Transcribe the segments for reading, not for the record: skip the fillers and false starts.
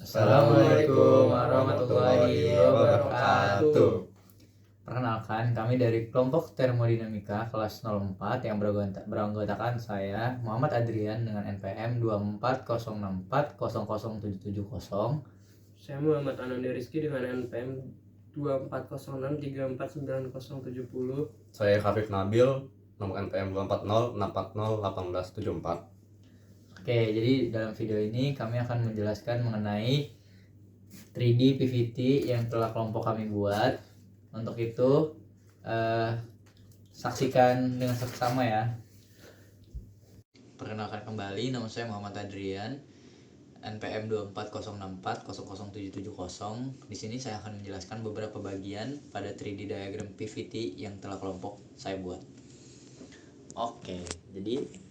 Assalamualaikum warahmatullahi wabarakatuh. Perkenalkan, kami dari kelompok termodinamika kelas 04 yang beranggotakan saya Muhammad Adrian dengan NPM 24064000770. Saya Muhammad Anandi Rizky dengan NPM 2406349070. Saya Khafif Nabil, nomor NPM 24064081874. Oke, jadi dalam video ini kami akan menjelaskan mengenai 3D PVT yang telah kelompok kami buat. Untuk itu saksikan dengan seksama ya. Perkenalkan kembali, nama saya Muhammad Adrian, NPM 24064000770. Di sini saya akan menjelaskan beberapa bagian pada 3D diagram PVT yang telah kelompok saya buat. Oke, jadi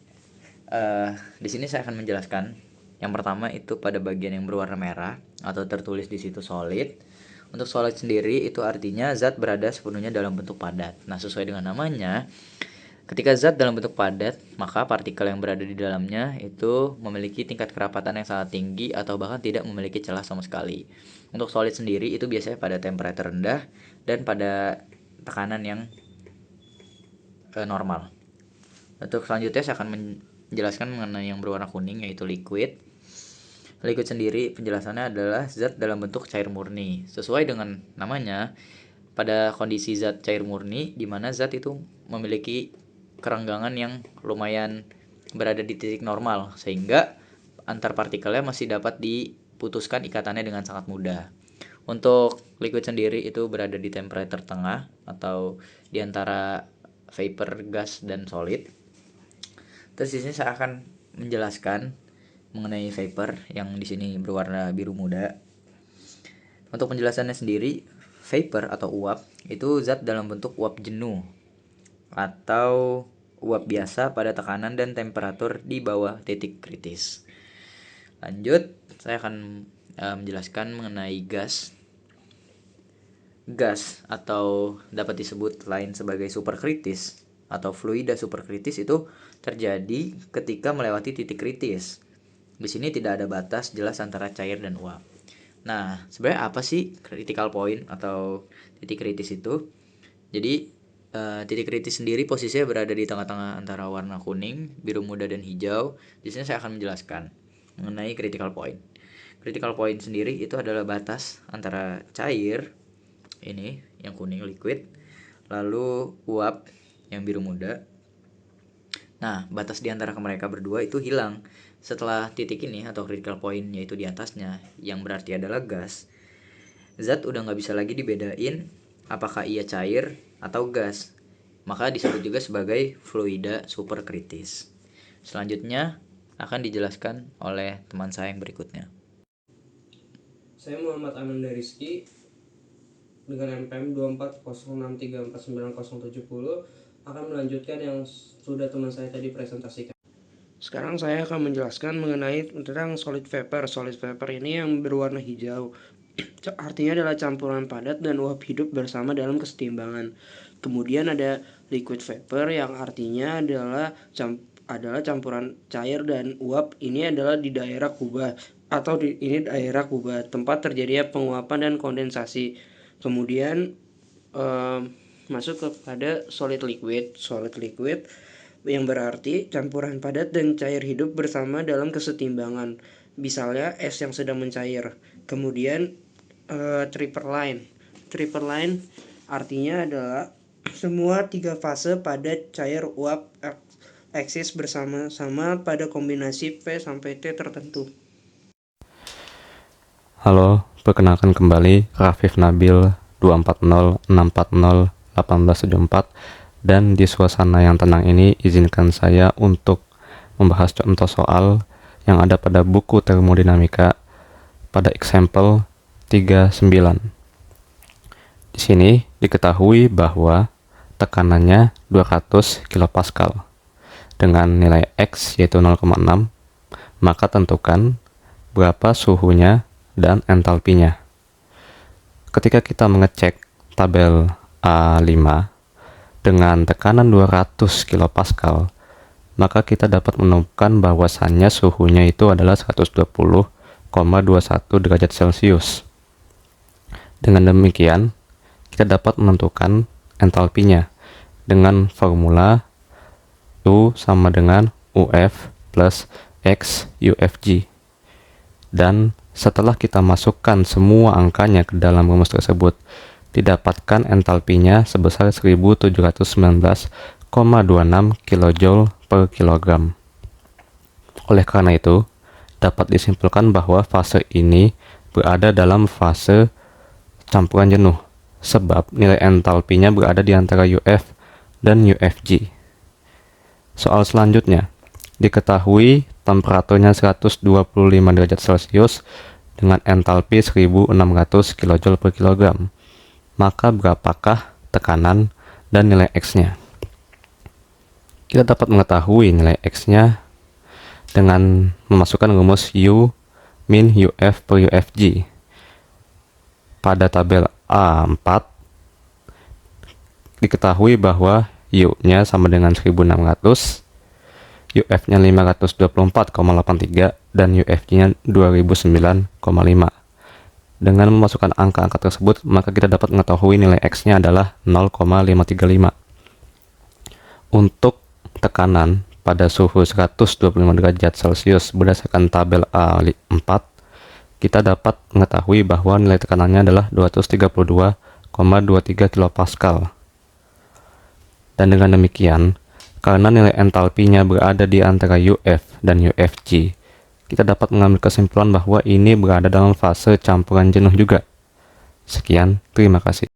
di sini saya akan menjelaskan yang pertama itu pada bagian yang berwarna merah atau tertulis di situ solid. Untuk solid sendiri itu artinya zat berada sepenuhnya dalam bentuk padat. Nah, sesuai dengan namanya, ketika zat dalam bentuk padat, maka partikel yang berada di dalamnya itu memiliki tingkat kerapatan yang sangat tinggi atau bahkan tidak memiliki celah sama sekali. Untuk solid sendiri itu biasanya pada temperatur rendah dan pada tekanan yang normal. Untuk selanjutnya saya akan menjelaskan mengenai yang berwarna kuning, yaitu liquid. Liquid sendiri penjelasannya adalah zat dalam bentuk cair murni. Sesuai dengan namanya, pada kondisi zat cair murni di mana zat itu memiliki kerenggangan yang lumayan berada di titik normal, sehingga antar partikelnya masih dapat diputuskan ikatannya dengan sangat mudah. Untuk liquid sendiri itu berada di temperatur tengah atau di antara vapor, gas, dan solid. Terus di sini saya akan menjelaskan mengenai vapor yang di sini berwarna biru muda. Untuk penjelasannya sendiri, vapor atau uap itu zat dalam bentuk uap jenuh atau uap biasa pada tekanan dan temperatur di bawah titik kritis. Lanjut, saya akan menjelaskan mengenai gas. Gas atau dapat disebut lain sebagai superkritis atau fluida superkritis itu terjadi ketika melewati titik kritis. Di sini tidak ada batas jelas antara cair dan uap. Nah, sebenarnya apa sih critical point atau titik kritis itu? Jadi, titik kritis sendiri posisinya berada di tengah-tengah antara warna kuning, biru muda, dan hijau. Di sini saya akan menjelaskan mengenai critical point. Critical point sendiri itu adalah batas antara cair, ini yang kuning liquid, lalu uap yang biru muda. Nah, batas di antara mereka berdua itu hilang setelah titik ini atau critical point, yaitu di atasnya, yang berarti adalah gas. Zat udah nggak bisa lagi dibedain apakah ia cair atau gas, maka disebut juga sebagai fluida superkritis. Selanjutnya akan dijelaskan oleh teman saya yang berikutnya. Saya Muhammad Anandi Rizky dengan NPM 24063499070 akan melanjutkan yang sudah teman saya tadi presentasikan. Sekarang saya akan menjelaskan mengenai tentang solid vapor. Solid vapor ini yang berwarna hijau. Artinya adalah campuran padat dan uap hidup bersama dalam kesetimbangan. Kemudian ada liquid vapor yang artinya adalah campuran cair dan uap. Ini adalah di daerah kubah atau ini daerah kubah, tempat terjadinya penguapan dan kondensasi. Kemudian masuk kepada solid liquid. Solid liquid yang berarti campuran padat dan cair hidup bersama dalam kesetimbangan. Misalnya es yang sedang mencair. Kemudian triple line. Triple line artinya adalah semua tiga fase padat, cair, uap eksis bersama-sama pada kombinasi P sampai T tertentu. Halo, perkenalkan kembali Khafif Nabil 24064081874. Dan di suasana yang tenang ini, izinkan saya untuk membahas contoh soal yang ada pada buku termodinamika pada example 39. Di sini diketahui bahwa tekanannya 200 kPa dengan nilai X yaitu 0,6, maka tentukan berapa suhunya dan entalpinya. Ketika kita mengecek tabel A5 dengan tekanan 200 kPa, maka kita dapat menemukan bahwasannya suhunya itu adalah 120 derajat Celcius. Dengan demikian, kita dapat menentukan entalpinya dengan formula U sama dengan UF plus X UFG. Dan setelah kita masukkan semua angkanya ke dalam rumus tersebut, didapatkan entalpinya sebesar 1719,26 kJ per kilogram. Oleh karena itu, dapat disimpulkan bahwa fase ini berada dalam fase campuran jenuh, sebab nilai entalpinya berada di antara UF dan UFG. Soal selanjutnya, diketahui temperaturnya 125 derajat Celcius dengan entalpi 1600 kJ per kilogram. Maka berapakah tekanan dan nilai X-nya? Kita dapat mengetahui nilai X-nya dengan memasukkan rumus U min UF per UFG. Pada tabel A4 diketahui bahwa U-nya sama dengan 1600, UF-nya 524,83 dan UFG-nya 2009,5. Dengan memasukkan angka-angka tersebut, maka kita dapat mengetahui nilai X-nya adalah 0,535. Untuk tekanan pada suhu 125 derajat Celcius berdasarkan tabel A4, kita dapat mengetahui bahwa nilai tekanannya adalah 232,23 kPa. Dan dengan demikian, karena nilai entalpinya berada di antara UF dan UFG, kita dapat mengambil kesimpulan bahwa ini berada dalam fase campuran jenuh juga. Sekian, terima kasih.